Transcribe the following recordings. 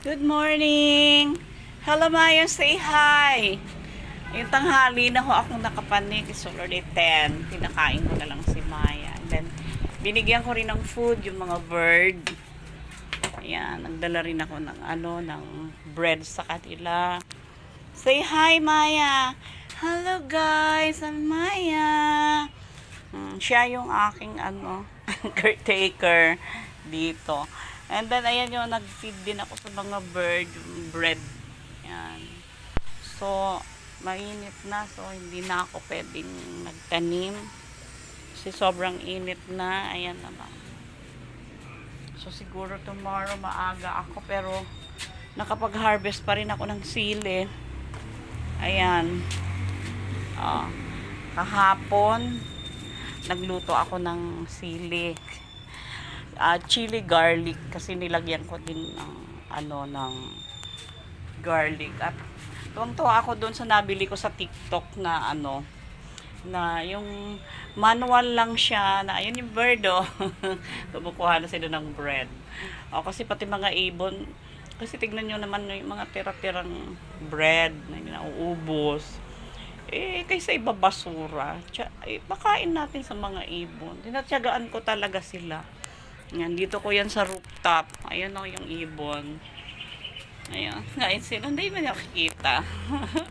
Good morning! Hello, Maya. Say hi! Yung tanghali na ho akong nakapanik. It's already 10. Pinakain ko na lang si Maya. And then, binigyan ko rin ng food yung mga bird. Ayan, nagdala rin ako ng bread sa kanila. Say hi, Maya! Hello, guys! I'm Maya! Siya yung aking caretaker dito. And then, ayan yung nag-feed din ako sa mga bird, yung bread. Ayan. So, mainit na. So, hindi na ako pwedeng magtanim. Kasi sobrang init na. Ayan naman. So, siguro tomorrow maaga ako. Pero, nakapag-harvest pa rin ako ng sili. Ayan. Kahapon, nagluto ako ng sili. Chili garlic kasi nilagyan ko din ng garlic. At tuwang-tuwa ako doon sa nabili ko sa TikTok na na yung manual lang siya na ayun yung bird kumukuha na sila ng bread. Kasi pati mga ibon, kasi tignan nyo naman yung mga tira-tirang bread na nauubos. Kaysa ibabasura, pakain natin sa mga ibon. Tinatyagaan ko talaga sila. Yan, dito ko yan sa rooftop. Ayun yung ibon. Ayun, ngayon sila, hindi ba nakikita?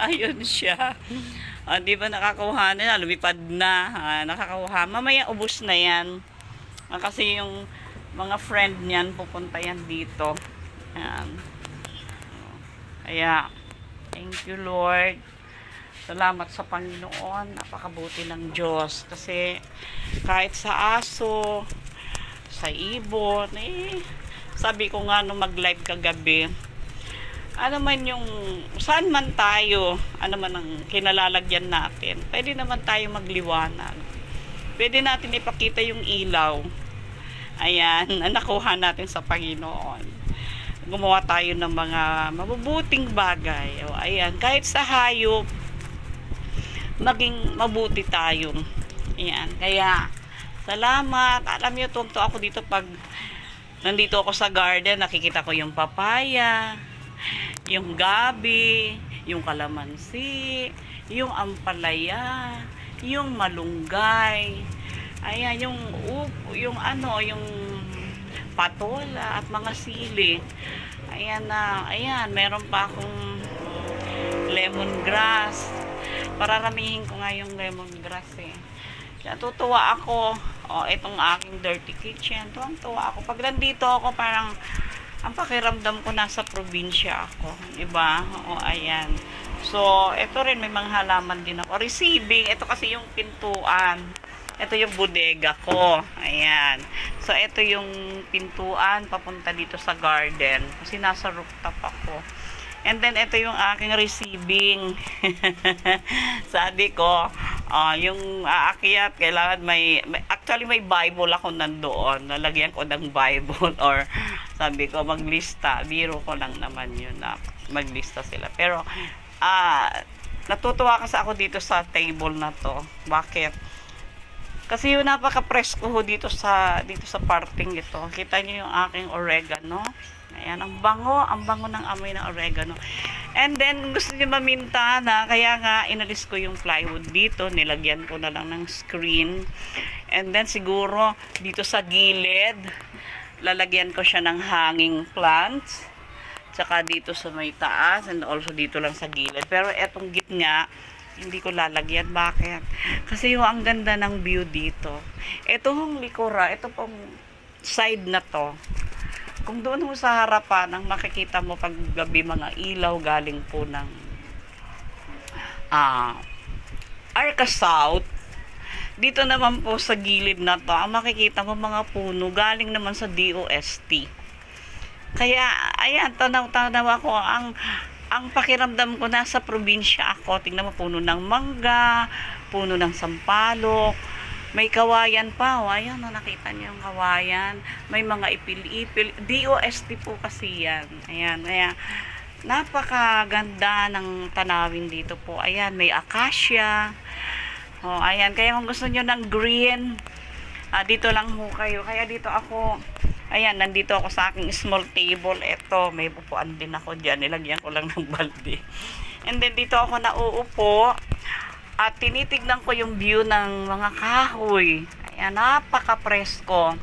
Ayun siya. Di ba nakakuha na, lumipad na. Nakakuha. Mamaya ubos na yan. Kasi yung mga friend niyan, pupunta yan dito. Yan. Kaya, thank you Lord. Salamat sa Panginoon. Napakabuti ng Diyos. Kasi, kahit sa aso, sa ibon, sabi ko nga nung mag-live kagabi, man yung, saan man tayo, man ang kinalalagyan natin, pwede naman tayo magliwanag. Pwede natin ipakita yung ilaw. Ayan, nakuha natin sa Panginoon. Gumawa tayo ng mga mabubuting bagay. Ayan, kahit sa hayop, maging mabuti tayo. Ayan, kaya, salamat. Alam niyo, tunto ako dito pag nandito ako sa garden, nakikita ko yung papaya, yung gabi, yung kalamansi, yung ampalaya, yung malunggay. Ayan, yung patola at mga sili. Ayan, meron pa akong lemongrass. Pararamihin ko nga yung lemongrass Natutuwa ako. Itong aking dirty kitchen. Tuwang-tuwa ako. Pag nandito ako, parang ang pakiramdam ko nasa probinsya ako. Diba? Ayan. So, ito rin, may mga halaman din ako. Receiving. Ito kasi yung pintuan. Ito yung bodega ko. Ayan. So, ito yung pintuan papunta dito sa garden. Kasi nasa rooftop ako. And then, ito yung aking receiving. Sabi ko, yung aakyat, kailangan actually may Bible ako nandoon. Nalagyan ko ng Bible or sabi ko, maglista. Biro ko lang naman yun na maglista sila. Pero, natutuwa kasi ako dito sa table na to. Bakit? Kasi yung napaka-presko dito sa parting ito. Kita niyo yung aking oregano. Ayan, ang bango ng amoy ng oregano. And then, gusto niyo maminta na, kaya nga, inalis ko yung plywood dito, nilagyan ko na lang ng screen. And then, siguro, dito sa gilid, lalagyan ko siya ng hanging plants. Tsaka dito sa may taas, and also dito lang sa gilid. Pero etong gitna, hindi ko lalagyan. Bakit? Kasi yung ang ganda ng view dito. Itong likura, ito pong side na to, kung doon ho sa harapan, ang makikita mo pag gabi mga ilaw galing po ng Arca South. Dito naman po sa gilid na to, ang makikita mo mga puno galing naman sa DOST. Kaya, ayan, tanaw-tanaw ako. Ang pakiramdam ko, nasa probinsya ako. Tingnan mo, puno ng mangga, puno ng sampalok, may kawayan pa. Ayan, nakita niyo yung kawayan. May mga ipil-ipil. DOST po kasi yan. Ayan, kaya napakaganda ng tanawin dito po. Ayan, may acacia. Ayan, kaya kung gusto niyo ng green, dito lang ho kayo. Kaya dito ako Ayan, nandito ako sa aking small table. Eto, may upuan din ako dyan. Nilagyan ko lang ng balde. And then, dito ako nauupo. At tinitignan ko yung view ng mga kahoy. Ayan, napaka-presko.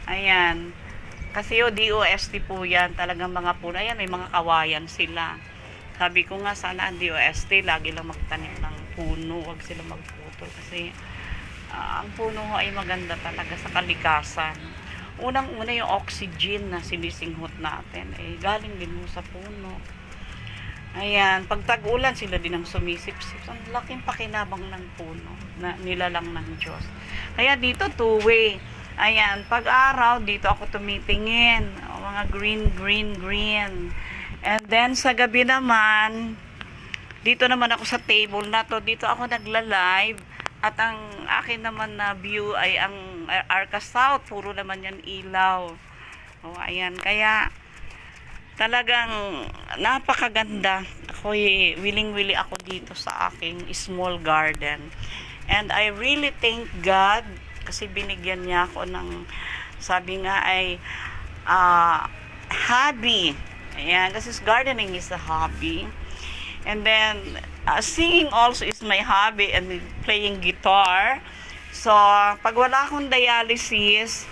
Ayan. Kasi yung DOST po yan. Talagang mga puno. Ayan, may mga kawayan sila. Sabi ko nga, sana ang DOST, lagi lang magtanim ng puno. Huwag sila magputol. Kasi, ang puno ho ay maganda talaga sa kalikasan. Unang-una yung oxygen na sinisinghot natin, galing din mo sa puno. Ayan, pag tag-ulan, sila din ang sumisipsip. Ang laking pakinabang ng puno na nilalang ng Diyos. Kaya dito, two-way. Ayan, pag araw, dito ako tumitingin. Mga green, green, green. And then, sa gabi naman, dito naman ako sa table na to. Dito ako nagla-live. At ang akin naman na view ay ang Arca South. Puro naman yan ilaw. O, ayan. Kaya, talagang napakaganda. Ako'y willing-willing ako dito sa aking small garden. And I really thank God kasi binigyan niya ako ng, sabi nga ay, hobby. Ayan. Kasi gardening is a hobby. And then, singing also is my hobby and playing guitar. So, pag wala akong dialysis,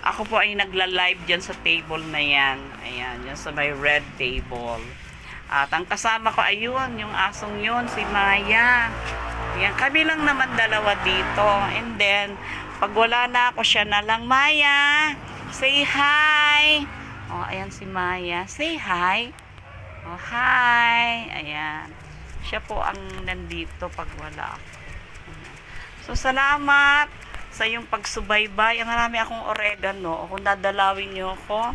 ako po ay nagla-live dyan sa table na yan. Ayan, yan sa may red table. At ang kasama ko, ayun, yung asong yun, si Maya. Ayan, kami lang naman dalawa dito. And then, pag wala na ako, siya na lang, Maya, say hi. Oh, ayan si Maya, say hi. Oh, hi. Ayan. Siya po ang nandito pag wala ako. So, salamat sa yung pagsubaybay. Ang marami akong oregano. Kung dadalawin nyo ako,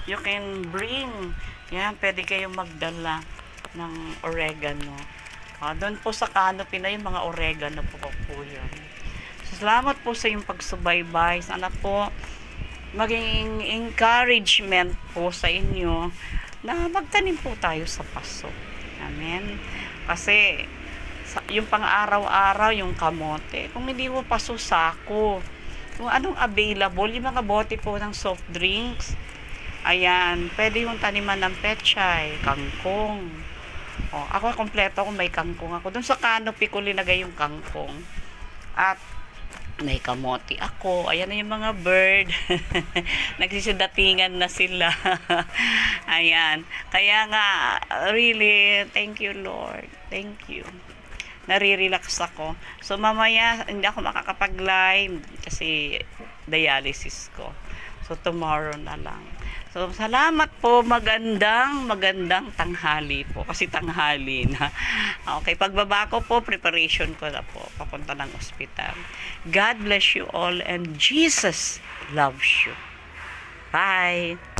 you can bring. Yan, pwede kayong magdala ng oregano. Doon po sa canopy na yung mga oregano po yun. So, salamat po sa yung pagsubaybay. Sana po maging encouragement po sa inyo na magtanim po tayo sa paso. Amen. Kasi yung pang-araw-araw, yung kamote, kung hindi mo paso, sako. Kung anong available, yung mga bote po ng soft drinks, ayan, pwede yung taniman ng pechay, kangkong. O, ako kompleto kung may kangkong ako. Doon sa canopy ko linagay yung kangkong. At may kamote ako. Ayan na yung mga bird. Nagsisidatingan na sila. Ayan. Kaya nga, really, thank you, Lord. Thank you. Nare-relax ako. So, mamaya, hindi ako makakapag-live kasi dialysis ko. So, tomorrow na lang. So, salamat po. Magandang tanghali po. Kasi tanghali na. Okay, pagbaba ko po, preparation ko na po. Papunta ng ospital. God bless you all and Jesus loves you. Bye!